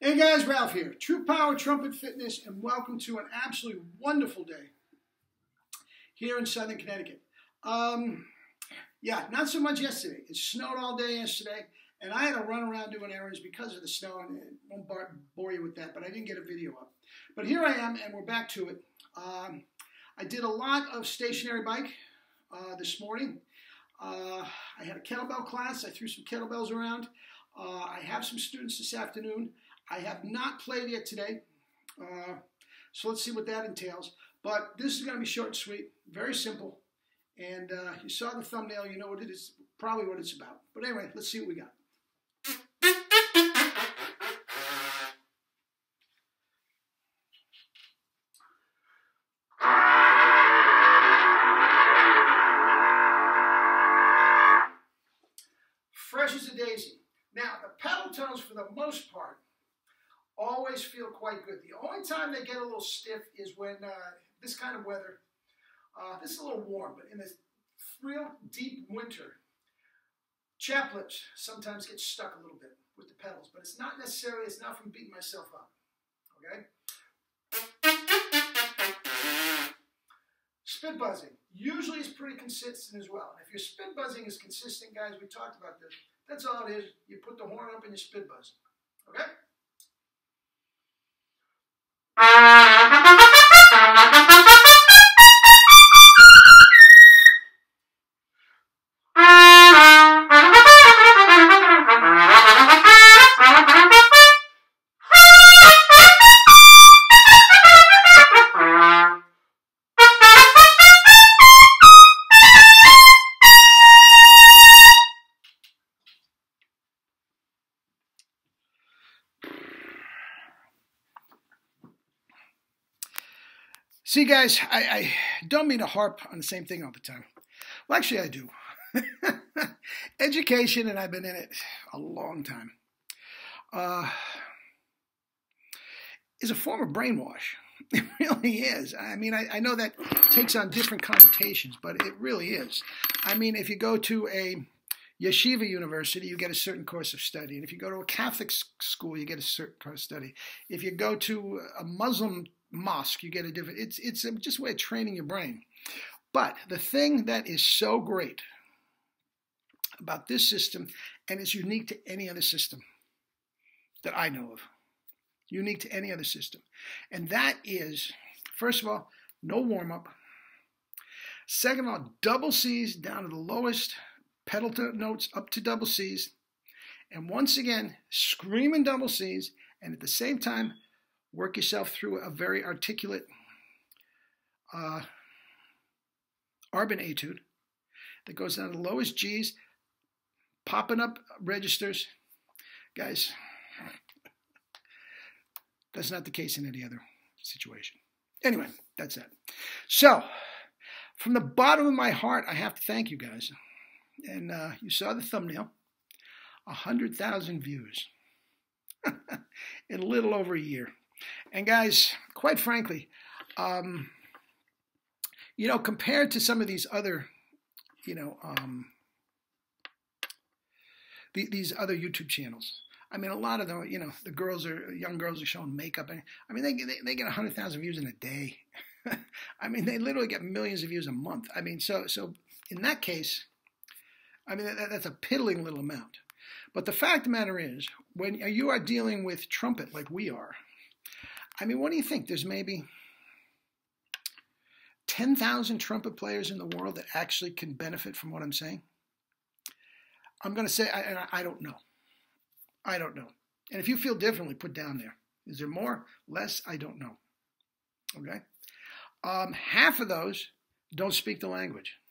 Hey guys, Ralph here, True Power Trumpet Fitness, and welcome to an absolutely wonderful day here in Southern Connecticut. Yeah, not so much yesterday. It snowed all day yesterday, and I had to run around doing errands because of the snow, and I won't bore you with that, but I didn't get a video up. But here I am, and we're back to it. I did a lot of stationary bike this morning. I had a kettlebell class. I threw some kettlebells around. I have some students this afternoon. I have not played yet today, so let's see what that entails. But this is going to be short and sweet, very simple. And you saw the thumbnail, you know what it is, probably what it's about. But anyway, let's see what we got. Fresh as a daisy. Now, the pedal tones, for the most part, always feel quite good. The only time they get a little stiff is when this kind of weather, this is a little warm, but in this real deep winter, chap lips sometimes get stuck a little bit with the pedals, but it's not necessarily, it's not from beating myself up, okay? Spit buzzing usually is pretty consistent as well. And if your spit buzzing is consistent, guys, we talked about this, that's all it is. You put the horn up and you spit buzz, okay? See, guys, I don't mean to harp on the same thing all the time. Well, actually, I do. Education, and I've been in it a long time, is a form of brainwash. It really is. I mean, I know that takes on different connotations, but it really is. I mean, if you go to a yeshiva university, you get a certain course of study. And if you go to a Catholic school, you get a certain course of study. If you go to a Muslim mosque, you get a different, it's just a way of training your brain. But the thing that is so great about this system, and it's unique to any other system that I know of, unique to any other system, and that is, first of all, no warm-up. Second of all, double C's down to the lowest pedal notes up to double C's, and once again, screaming double C's, and at the same time, work yourself through a very articulate Arbin etude that goes down to the lowest G's, popping up registers. Guys, that's not the case in any other situation. Anyway, that's it. So, from the bottom of my heart, I have to thank you guys. And you saw the thumbnail, 100,000 views in a little over a year. And guys, quite frankly, you know, compared to some of these other, you know, these other YouTube channels, I mean, a lot of them, you know, the young girls are showing makeup, and I mean, they get 100,000 views in a day. I mean, they literally get millions of views a month. I mean, so in that case, I mean, that's a piddling little amount. But the fact of the matter is, when you are dealing with trumpet like we are, I mean, what do you think? There's maybe 10,000 trumpet players in the world that actually can benefit from what I'm saying? I'm going to say, I don't know. I don't know. And if you feel differently, put down there. Is there more? Less? I don't know. Okay? Half of those don't speak the language.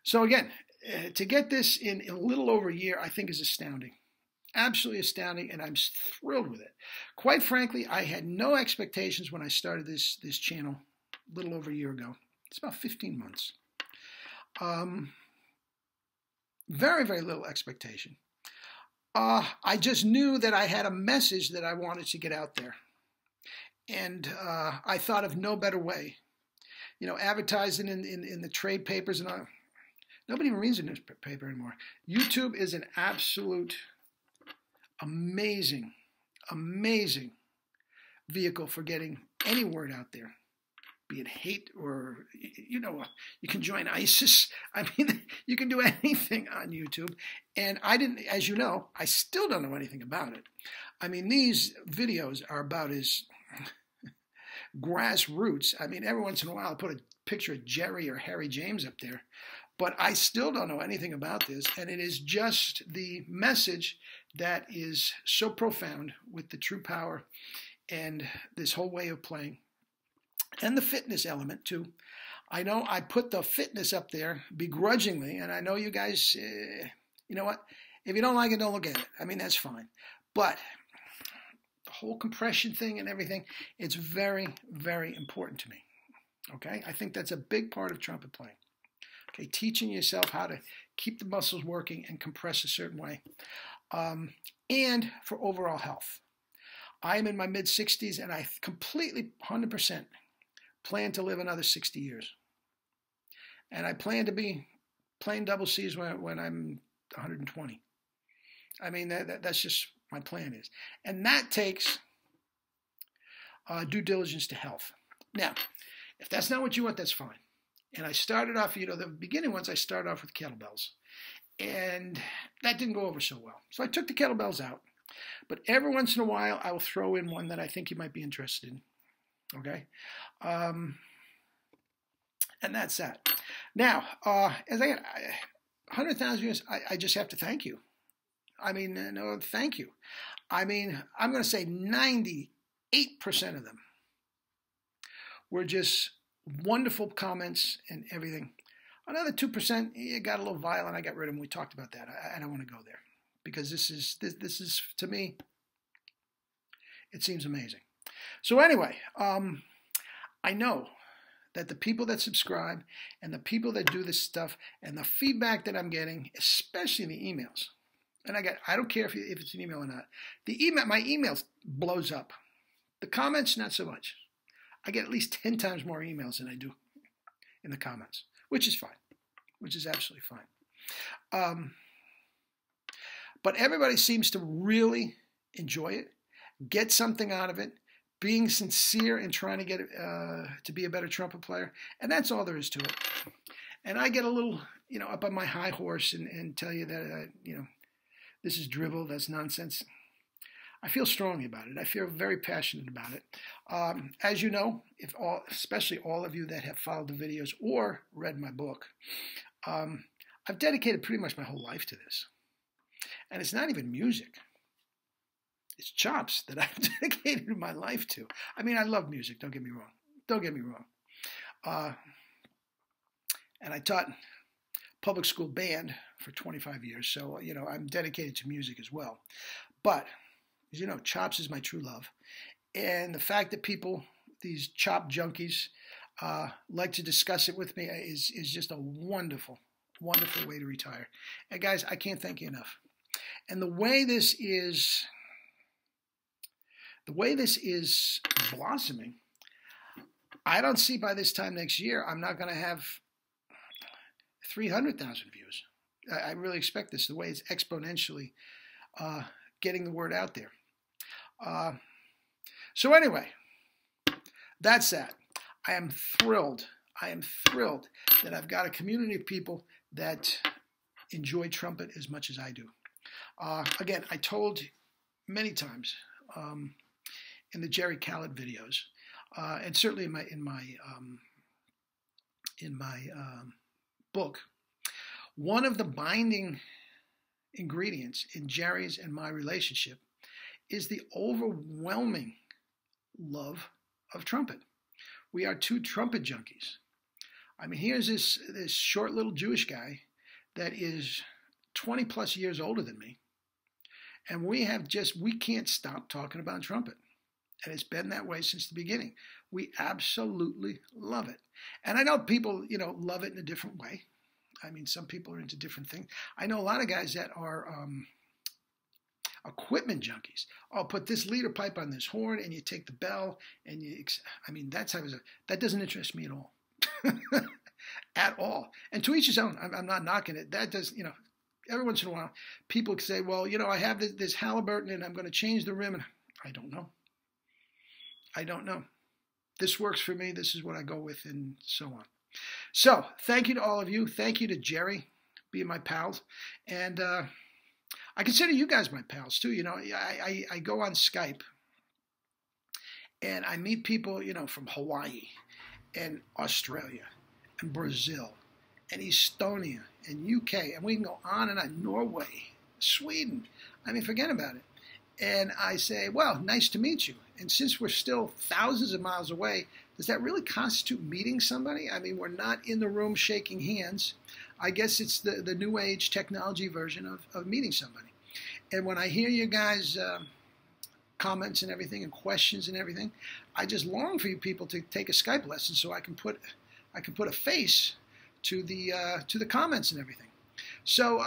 So again, to get this in a little over a year, I think is astounding. Absolutely astounding, and I'm thrilled with it. Quite frankly, I had no expectations when I started this channel a little over a year ago. It's about 15 months. Very, very little expectation. I just knew that I had a message that I wanted to get out there. And I thought of no better way. You know, advertising in the trade papers and all. Nobody even reads a newspaper anymore. YouTube is an absolute amazing, amazing vehicle for getting any word out there, be it hate or, you know, you can join ISIS. I mean, you can do anything on YouTube. And I didn't, as you know, I still don't know anything about it. I mean, these videos are about as grassroots. I mean, every once in a while I'll put a picture of Jerry or Harry James up there, but I still don't know anything about this. And it is just the message that is so profound with the true power and this whole way of playing. And the fitness element, too. I know I put the fitness up there begrudgingly, and I know you guys, you know what? If you don't like it, don't look at it. I mean, that's fine. But the whole compression thing and everything, it's very, very important to me. Okay? I think that's a big part of trumpet playing. Okay? Teaching yourself how to keep the muscles working and compress a certain way. And for overall health. I am in my mid-60s, and I completely, 100%, plan to live another 60 years. And I plan to be playing double C's when I'm 120. I mean, that's just my plan is. And that takes due diligence to health. Now, if that's not what you want, that's fine. And I started off, you know, the beginning ones, I started off with kettlebells. And that didn't go over so well. So I took the kettlebells out. But every once in a while, I will throw in one that I think you might be interested in. Okay? And that's that. Now, as I get 100,000 views, I just have to thank you. I mean, no, thank you. I mean, I'm going to say 98% of them were just wonderful comments and everything. Another 2%, it got a little violent. I got rid of them. We talked about that. I don't want to go there because this is to me, it seems amazing. So anyway, I know that the people that subscribe and the people that do this stuff and the feedback that I'm getting, especially in the emails, and I don't care if it's an email or not. My emails blows up. The comments, not so much. I get at least 10 times more emails than I do in the comments, which is fine, which is absolutely fine. But everybody seems to really enjoy it, get something out of it, being sincere and trying to get to be a better trumpet player. And that's all there is to it. And I get a little, you know, up on my high horse and tell you that, you know, this is drivel, that's nonsense. I feel strongly about it. I feel very passionate about it. As you know, especially all of you that have followed the videos or read my book, I've dedicated pretty much my whole life to this. And it's not even music. It's chops that I've dedicated my life to. I mean, I love music, don't get me wrong. Don't get me wrong. And I taught public school band for 25 years, so, you know, I'm dedicated to music as well. But, as you know, chops is my true love. And the fact that people, these chop junkies, like to discuss it with me is just a wonderful, wonderful way to retire. And guys, I can't thank you enough. And the way this is blossoming, I don't see by this time next year I'm not going to have 300,000 views. I really expect this, the way it's exponentially getting the word out there. So anyway, that's that. I am thrilled. I am thrilled that I've got a community of people that enjoy trumpet as much as I do. Again, I told many times in the Jerry Khaled videos, and certainly in my book, one of the binding ingredients in Jerry's and my relationship is the overwhelming love of trumpet. We are two trumpet junkies. I mean, here's this short little Jewish guy that is 20 plus years older than me. And we can't stop talking about trumpet. And it's been that way since the beginning. We absolutely love it. And I know people, you know, love it in a different way. I mean, some people are into different things. I know a lot of guys that are equipment junkies. Oh, put this leader pipe on this horn, and you take the bell, and I mean, that doesn't interest me at all. At all. And to each his own. I'm not knocking it. That does, you know, every once in a while, people say, well, you know, I have this Halliburton and I'm going to change the rim. And I don't know. I don't know. This works for me. This is what I go with, and so on. So thank you to all of you. Thank you to Jerry, being my pals. And I consider you guys my pals too. You know, I go on Skype and I meet people, you know, from Hawaii and Australia and Brazil and Estonia and UK. And we can go on and on. Norway, Sweden. I mean, forget about it. And I say, well, nice to meet you. And since we're still thousands of miles away, does that really constitute meeting somebody? I mean, we're not in the room shaking hands. I guess it's the new age technology version of meeting somebody. And when I hear you guys' comments and everything and questions and everything, I just long for you people to take a Skype lesson so I can put a face to the comments and everything. So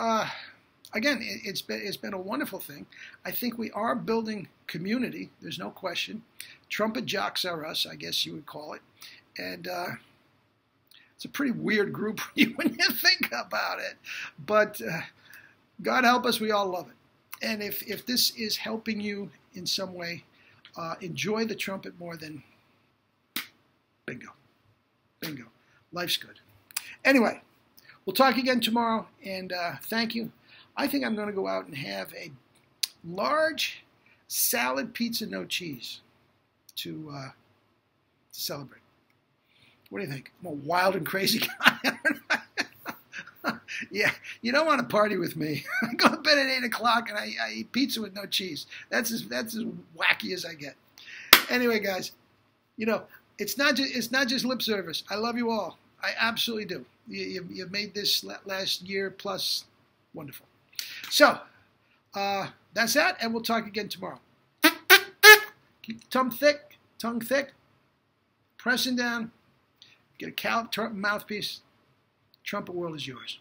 again, it's been a wonderful thing. I think we are building community. There's no question. Trumpet jocks are us, I guess you would call it. And it's a pretty weird group when you think about it. But God help us, we all love it. And if this is helping you in some way, enjoy the trumpet more than bingo. Bingo. Life's good. Anyway, we'll talk again tomorrow. And thank you. I think I'm going to go out and have a large salad pizza, no cheese, to celebrate. What do you think? I'm a wild and crazy guy. Yeah, you don't want to party with me. I go to bed at 8 o'clock and I eat pizza with no cheese. That's as wacky as I get. Anyway, guys, you know, it's not just lip service. I love you all. I absolutely do. You've made this last year plus wonderful. So, that's that, and we'll talk again tomorrow. Keep the tongue thick, pressing down, get a mouthpiece. Trumpet world is yours.